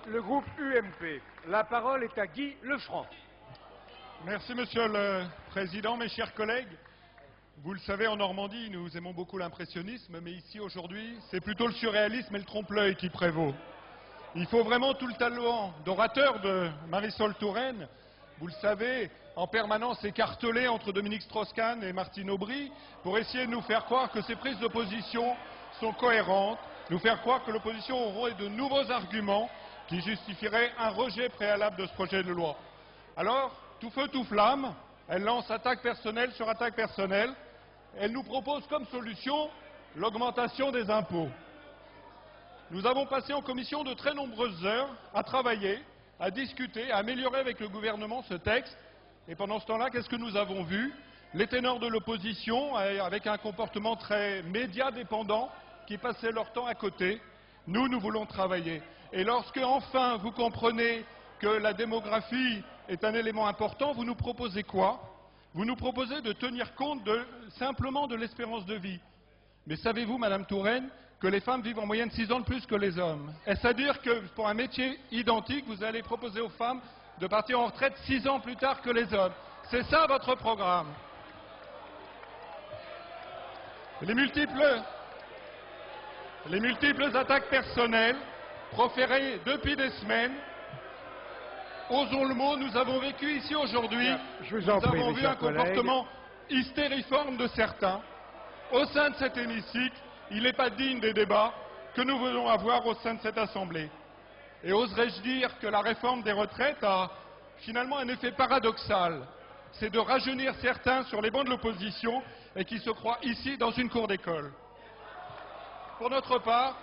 le groupe UMP. La parole est à Guy Lefranc. Merci Monsieur le Président, mes chers collègues. Vous le savez, en Normandie, nous aimons beaucoup l'impressionnisme, mais ici, aujourd'hui, c'est plutôt le surréalisme et le trompe-l'œil qui prévaut. Il faut vraiment tout le talent d'orateur de Marisol Touraine, vous le savez, en permanence écartelé entre Dominique Strauss-Kahn et Martine Aubry, pour essayer de nous faire croire que ces prises d'opposition sont cohérentes, nous faire croire que l'opposition aurait de nouveaux arguments qui justifieraient un rejet préalable de ce projet de loi. Alors, tout feu, tout flamme, elle lance attaque personnelle sur attaque personnelle. Elle nous propose comme solution l'augmentation des impôts. Nous avons passé en commission de très nombreuses heures à travailler, à discuter, à améliorer avec le gouvernement ce texte. Et pendant ce temps-là, qu'est-ce que nous avons vu? Les ténors de l'opposition, avec un comportement très média-dépendant, qui passaient leur temps à côté. Nous voulons travailler. Et lorsque, enfin, vous comprenez que la démographie est un élément important, vous nous proposez quoi? Vous nous proposez de tenir compte simplement de l'espérance de vie. Mais savez-vous, Madame Touraine, que les femmes vivent en moyenne 6 ans de plus que les hommes? Est-ce à dire que pour un métier identique, vous allez proposer aux femmes de partir en retraite 6 ans plus tard que les hommes? C'est ça votre programme. Les multiples attaques personnelles proférées depuis des semaines. Osons le mot, nous avons vécu ici aujourd'hui, nous avons vu un comportement hystériforme de certains. Au sein de cet hémicycle, il n'est pas digne des débats que nous voulons avoir au sein de cette Assemblée. Et oserais-je dire que la réforme des retraites a finalement un effet paradoxal. C'est de rajeunir certains sur les bancs de l'opposition et qui se croient ici dans une cour d'école. Pour notre part,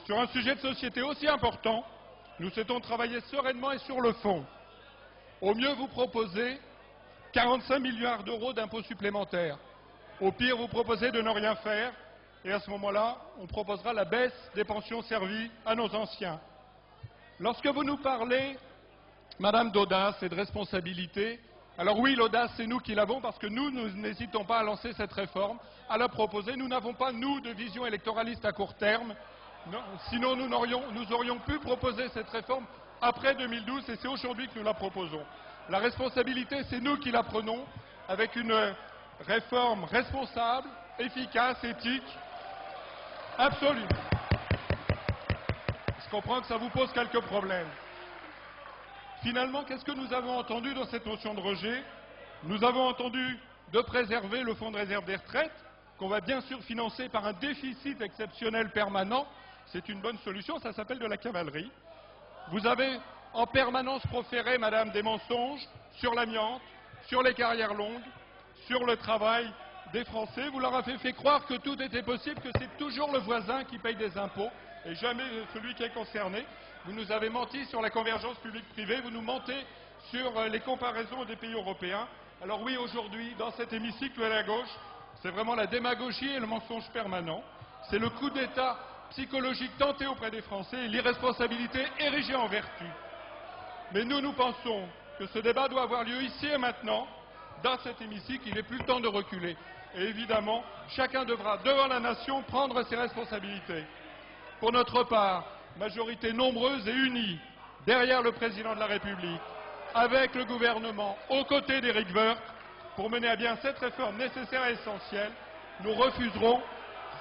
sur un sujet de société aussi important, nous souhaitons travailler sereinement et sur le fond. Au mieux, vous proposez 45 milliards d'euros d'impôts supplémentaires. Au pire, vous proposez de ne rien faire. Et à ce moment-là, on proposera la baisse des pensions servies à nos anciens. Lorsque vous nous parlez, Madame, d'audace et de responsabilité, alors oui, l'audace, c'est nous qui l'avons parce que nous n'hésitons pas à lancer cette réforme, à la proposer. Nous n'avons pas, nous, de vision électoraliste à court terme. Non, sinon, nous aurions pu proposer cette réforme après 2012 et c'est aujourd'hui que nous la proposons. La responsabilité, c'est nous qui la prenons avec une réforme responsable, efficace, éthique, absolue. Je comprends que ça vous pose quelques problèmes. Finalement, qu'est-ce que nous avons entendu dans cette motion de rejet? Nous avons entendu de préserver le fonds de réserve des retraites, qu'on va bien sûr financer par un déficit exceptionnel permanent. C'est une bonne solution, ça s'appelle de la cavalerie. Vous avez en permanence proféré, Madame, des mensonges sur l'amiante, sur les carrières longues, sur le travail des Français. Vous leur avez fait croire que tout était possible, que c'est toujours le voisin qui paye des impôts et jamais celui qui est concerné. Vous nous avez menti sur la convergence publique-privée, vous nous mentez sur les comparaisons des pays européens. Alors oui, aujourd'hui, dans cet hémicycle à la gauche, c'est vraiment la démagogie et le mensonge permanent. C'est le coup d'État psychologique tenté auprès des Français et l'irresponsabilité érigée en vertu. Mais nous pensons que ce débat doit avoir lieu ici et maintenant, dans cet hémicycle. Il n'est plus le temps de reculer. Et évidemment, chacun devra, devant la nation, prendre ses responsabilités. Pour notre part, majorité nombreuse et unie, derrière le président de la République, avec le gouvernement, aux côtés d'Éric Woerth, pour mener à bien cette réforme nécessaire et essentielle, nous refuserons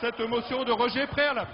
cette motion de rejet préalable.